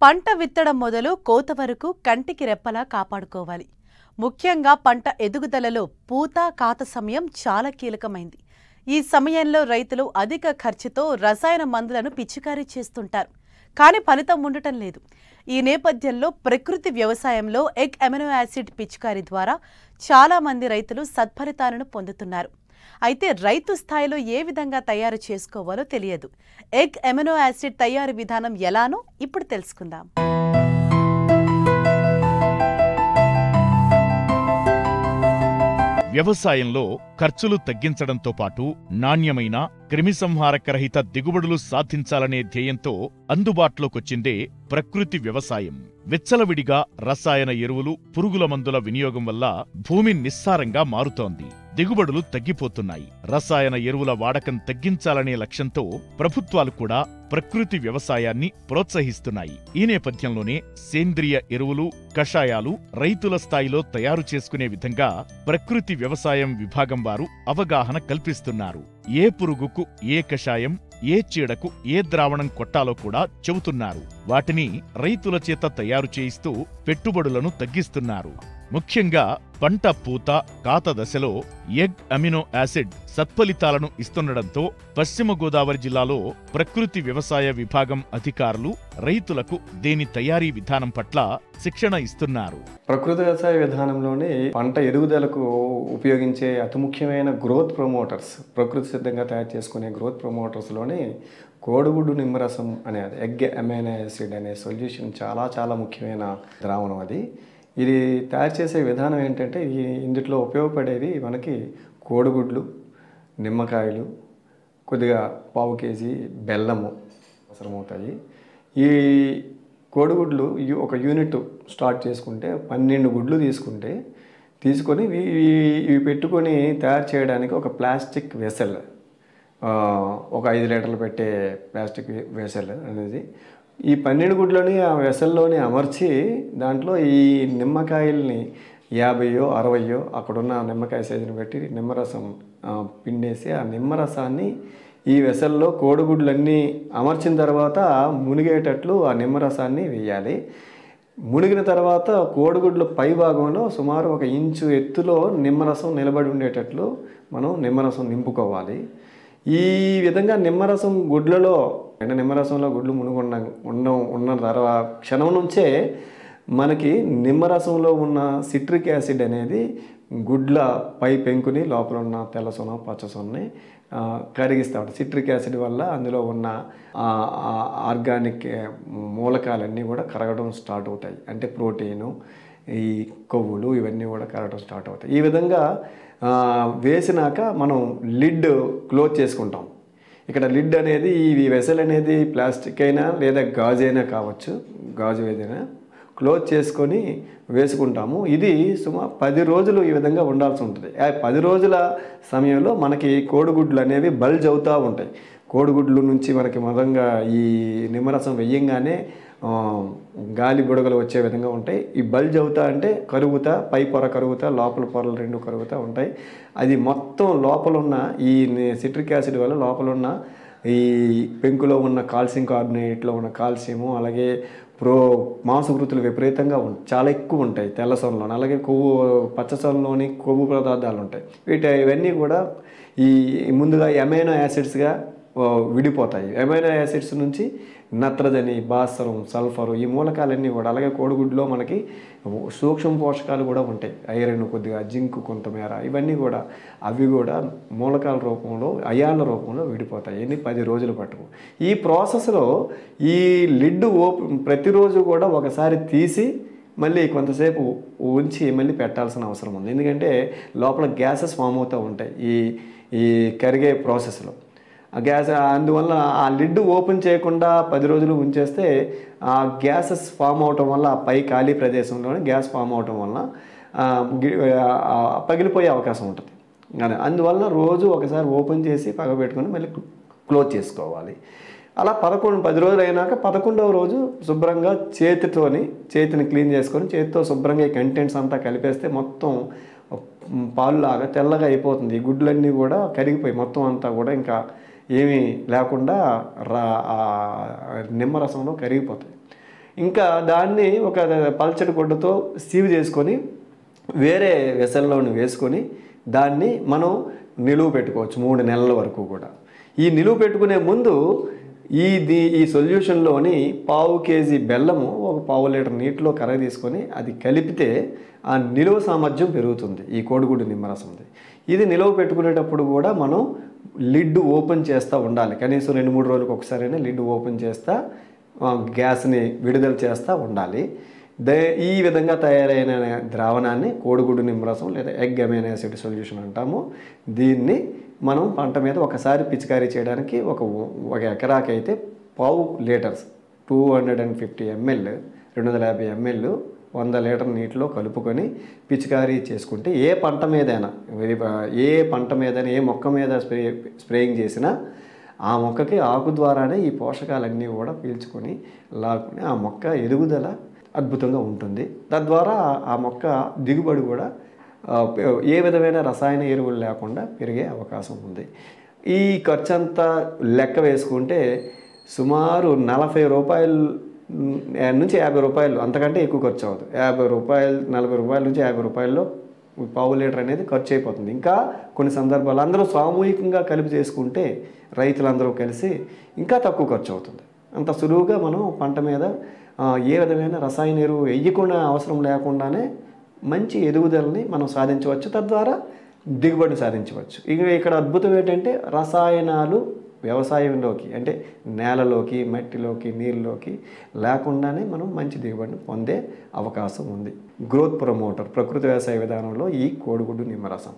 పంట విత్తడం మొదలు కోత వరకు కంటికి రెప్పలా కాపాడుకోవాలి. ముఖ్యంగా పంట ఎదుగుదలలో పూత కాత సమయం చాలా కీలకమైంది. ఈ సమయంలో రైతులు అధిక ఖర్చుతో రసాయన మందులను పిచికారీ చేస్తుంటారు. కానీ ఫలితం ఉండటం లేదు. ఈ నేపథ్యంలో ప్రకృతి వ్యవసాయంలో ఎగ్ అమినో యాసిడ్ పిచికారీ ద్వారా చాలా మంది రైతులు సత్ఫలితాలను పొందుతున్నారు. అయితే రైతు స్థాయిలో ఏ విధంగా తయారు చేసుకోవాలో తెలియదు. ఎగ్ అమినో యాసిడ్ తయారీ విధానం ఎలానో ఇప్పుడు తెలుసుకుందాం. వ్యవసాయంలో ఖర్చులు తగ్గించడంతో పాటు నాణ్యమైన క్రిమిసంహారకరహిత దిగుబడులు సాధించాలనే ధ్యేయంతో అందుబాటులోకొచ్చిందే ప్రకృతి వ్యవసాయం. విచ్చలవిడిగా రసాయన ఎరువులు, పురుగుల మందుల వినియోగం వల్ల భూమి నిస్సారంగా మారుతోంది. దిగుబడులు తగ్గిపోతున్నాయి. రసాయన ఎరువుల వాడకం తగ్గించాలనే లక్ష్యంతో ప్రభుత్వాలు కూడా ప్రకృతి వ్యవసాయాన్ని ప్రోత్సహిస్తున్నాయి. ఈ నేపథ్యంలోనే సేంద్రియ ఎరువులు, కషాయాలు రైతుల స్థాయిలో తయారు చేసుకునే విధంగా ప్రకృతి వ్యవసాయం విభాగం వారు అవగాహన కల్పిస్తున్నారు. ఏ పురుగుకు ఏ కషాయం, ఏ చీడకు ఏ ద్రావణం కొట్టాలో కూడా చెబుతున్నారు. వాటిని రైతుల చేత తయారు చేయిస్తూ పెట్టుబడులను తగ్గిస్తున్నారు. ముఖ్యంగా పంట పూత కాత దశలో ఎగ్ అమినో యాసిడ్ సత్ఫలితాలను ఇస్తుండటంతో పశ్చిమ గోదావరి జిల్లాలో ప్రకృతి వ్యవసాయ విభాగం అధికారులు రైతులకు దీని తయారీ విధానం పట్ల శిక్షణ ఇస్తున్నారు. ప్రకృతి వ్యవసాయ విధానంలోని పంట ఎదుగుదలకు ఉపయోగించే అతి ముఖ్యమైన గ్రోత్ ప్రమోటర్స్, ప్రకృతి సిద్ధంగా తయారు చేసుకునే గ్రోత్ ప్రమోటర్స్లోని కోడిగుడ్డు నిమ్మరసం అనేది ఎగ్ అమైనో యాసిడ్ అనే సొల్యూషన్ చాలా ముఖ్యమైన ద్రావణం. ఇది తయారు చేసే విధానం ఏంటంటే ఇందులో ఉపయోగపడేది మనకి కోడిగుడ్లు, నిమ్మకాయలు, కొద్దిగా పావు కేజీ బెల్లము అవసరమవుతాయి. ఈ కోడిగుడ్లు ఒక యూనిట్ స్టార్ట్ చేసుకుంటే 12 గుడ్లు తీసుకొని ఇవి పెట్టుకొని తయారు చేయడానికి ఒక ప్లాస్టిక్ వెసల్, ఒక 5 లీటర్లు పెట్టే ప్లాస్టిక్ వెసల్ అనేది ఈ 12 గుడ్లని ఆ వెసల్లోని అమర్చి దాంట్లో ఈ నిమ్మకాయల్ని 50 60 అక్కడున్న నిమ్మకాయ సైజుని బట్టి నిమ్మరసం పిండేసి ఆ నిమ్మరసాన్ని ఈ వెసల్లో కోడిగుడ్లన్నీ అమర్చిన తర్వాత మునిగేటట్లు ఆ నిమ్మరసాన్ని వేయాలి. మునిగిన తర్వాత కోడిగుడ్ల పై భాగంలో సుమారు 1 ఇంచు ఎత్తులో నిమ్మరసం నిలబడి ఉండేటట్లు మనం నిమ్మరసం నింపుకోవాలి. ఈ విధంగా నిమ్మరసం గుడ్లలో నిమ్మరసంలో గుడ్లు ఉన్న తర్వాత క్షణం నుంచే మనకి నిమ్మరసంలో ఉన్న సిట్రిక్ యాసిడ్ అనేది గుడ్ల పై పెంకుని లోపల ఉన్న తెల్లసొన పచ్చసొనని కరిగిస్తాడు. సిట్రిక్ యాసిడ్ వల్ల అందులో ఉన్న ఆర్గానిక్ మూలకాలన్నీ కూడా కరగడం స్టార్ట్ అవుతాయి. అంటే ప్రోటీను, ఈ కొవ్వులు ఇవన్నీ కూడా కరగడం స్టార్ట్ అవుతాయి. ఈ విధంగా వేసినాక మనం లిడ్ క్లోజ్ చేసుకుంటాం. ఇక్కడ లిడ్ అనేది ఈ వెసల్ అనేది ప్లాస్టిక్ అయినా లేదా గాజు అయినా కావచ్చు, గాజు ఏదైనా క్లోజ్ చేసుకొని వేసుకుంటాము. ఇది సుమారు 10 రోజులు ఈ విధంగా ఉండాల్సి ఉంటుంది. ఆ 10 రోజుల సమయంలో మనకి కోడిగుడ్లు అనేవి బల్జ్ అవుతూ ఉంటాయి. కోడిగుడ్లు నుంచి మనకి మొదలంగా ఈ నిమ్మరసం వెయ్యంగానే గాలి బుడగలు వచ్చే విధంగా ఉంటాయి. ఈ బల్జ్ అవుతా అంటే కరుగుతా, పై పొర కరుగుతా, లోపల పొరలు 2 కరుగుతూ ఉంటాయి. అది మొత్తం లోపల ఉన్న ఈ సిట్రిక్ యాసిడ్ వల్ల లోపల ఉన్న ఈ పెంకులో ఉన్న కాల్షియం కార్బోనేట్లో ఉన్న కాల్షియము, అలాగే మాంసకృతులు విపరీతంగా చాలా ఎక్కువ ఉంటాయి తెల్లసొనలో. అలాగే పచ్చసొనలోని కొవ్వు పదార్థాలు ఉంటాయి. ఇవన్నీ కూడా ఈ ముందుగా అమైనో యాసిడ్స్గా విడిపోతాయి. అమైనో యాసిడ్స్ నుంచి నత్రజని, భాస్వరం, సల్ఫరు ఈ మూలకాలన్నీ కూడా, అలాగే కోడిగుడ్లో మనకి సూక్ష్మ పోషకాలు కూడా ఉంటాయి. ఐరన్, కొద్దిగా జింక్ కొంతమేర, ఇవన్నీ కూడా అవి కూడా మూలకాల రూపంలో అయాన్ల రూపంలో విడిపోతాయి. ఇన్ని 10 రోజులు పట్టుకు. ఈ ప్రాసెస్లో ఈ లిడ్ ప్రతిరోజు కూడా ఒకసారి తీసి మళ్ళీ కొంతసేపు ఉంచి మళ్ళీ పెట్టాల్సిన అవసరం ఉంది. ఎందుకంటే లోపల గ్యాసెస్ ఫామ్ అవుతూ ఉంటాయి ఈ కరిగే ప్రాసెస్లో. ఆ గ్యాస్ అందువల్ల ఆ లిడ్ ఓపెన్ చేయకుండా 10 రోజులు ఉంచేస్తే ఆ గ్యాసెస్ ఫామ్ అవటం వల్ల ఆ పై ఖాళీ ప్రదేశంలోనే గ్యాస్ ఫామ్ అవటం వల్ల పగిలిపోయే అవకాశం ఉంటుంది. అందువల్ల రోజు ఒకసారి ఓపెన్ చేసి పగబెట్టుకొని మళ్ళీ క్లోజ్ చేసుకోవాలి. అలా 10 రోజులు అయినాక 11వ రోజు శుభ్రంగా చేతిని క్లీన్ చేసుకొని చేతితో శుభ్రంగా ఈ కంటెంట్స్ అంతా కలిపేస్తే మొత్తం పాలులాగా తెల్లగా అయిపోతుంది. ఈ గుడ్లన్నీ కూడా కరిగిపోయి మొత్తం అంతా కూడా ఇంకా ఏమీ లేకుండా నిమ్మరసంలో కరిగిపోతాయి. ఇంకా దాన్ని ఒక పల్చటి గుడ్డతో సీవ్ చేసుకొని వేరే వెసల్లోని వేసుకొని దాన్ని మనం నిలువ పెట్టుకోవచ్చు 3 నెలల వరకు కూడా. ఈ నిలువ పెట్టుకునే ముందు ఈ సొల్యూషన్లోని 1/2 కేజీ బెల్లము 1/4 లీటర్ నీటిలో కరగ తీసుకొని అది కలిపితే ఆ నిలువ సామర్థ్యం పెరుగుతుంది ఈ కోడిగుడ్డు నిమ్మరసంది. ఇది నిలువ పెట్టుకునేటప్పుడు కూడా మనం లిడ్ ఓపెన్ చేస్తూ ఉండాలి. కనీసం 2-3 రోజులకు ఒకసారైనా లిడ్ ఓపెన్ చేస్తూ గ్యాస్ని విడుదల చేస్తూ ఉండాలి. ఈ విధంగా తయారైన ద్రావణాన్ని కోడిగుడ్డు నిమ్మరసం లేదా ఎగ్ అమైనో యాసిడ్ సొల్యూషన్ అంటాము. దీన్ని మనం పంట మీద ఒకసారి పిచికారీ చేయడానికి ఒక ఎకరాకైతే 1/2 లీటర్స్ 250 ml 250 ml 100 లీటర్ నీటిలో కలుపుకొని పిచికారీ చేసుకుంటే ఏ పంట మీదైనా ఏ మొక్క మీద స్ప్రేయింగ్ చేసినా ఆ మొక్కకి ఆకు ద్వారానే ఈ పోషకాలన్నీ కూడా పీల్చుకొని లాక్కుని ఆ మొక్క ఎదుగుదల అద్భుతంగా ఉంటుంది. తద్వారా ఆ మొక్క దిగుబడి కూడా ఏ విధమైన రసాయన ఎరువులు లేకుండా పెరిగే అవకాశం ఉంది. ఈ ఖర్చు అంతా లెక్క వేసుకుంటే సుమారు 40 రూపాయలు నుంచి 50 రూపాయలు, అంతకంటే ఎక్కువ ఖర్చు అవ్వదు. 50 రూపాయలు 40 రూపాయల నుంచి 50 రూపాయల్లో 1/2 లీటర్ అనేది ఖర్చు అయిపోతుంది. ఇంకా కొన్ని సందర్భాలు అందరూ సామూహికంగా కలిపి చేసుకుంటే రైతులందరూ కలిసి ఇంకా తక్కువ ఖర్చు అవుతుంది. అంత సులువుగా మనం పంట మీద ఏ విధమైన రసాయన ఎరువు వేయకుండా అవసరం లేకుండానే మంచి ఎదుగుదలని మనం సాధించవచ్చు. తద్వారా దిగుబడి సాధించవచ్చు. ఇక్కడ అద్భుతం ఏంటంటే రసాయనాలు వ్యవసాయంలోకి అంటే నేలలోకి, మట్టిలోకి, నీళ్ళలోకి లేకుండానే మనం మంచి దిగుబడిని పొందే అవకాశం ఉంది. గ్రోత్ ప్రమోటర్ ప్రకృతి వ్యవసాయ విధానంలో ఈ కోడిగుడ్డు నిమ్మరసం.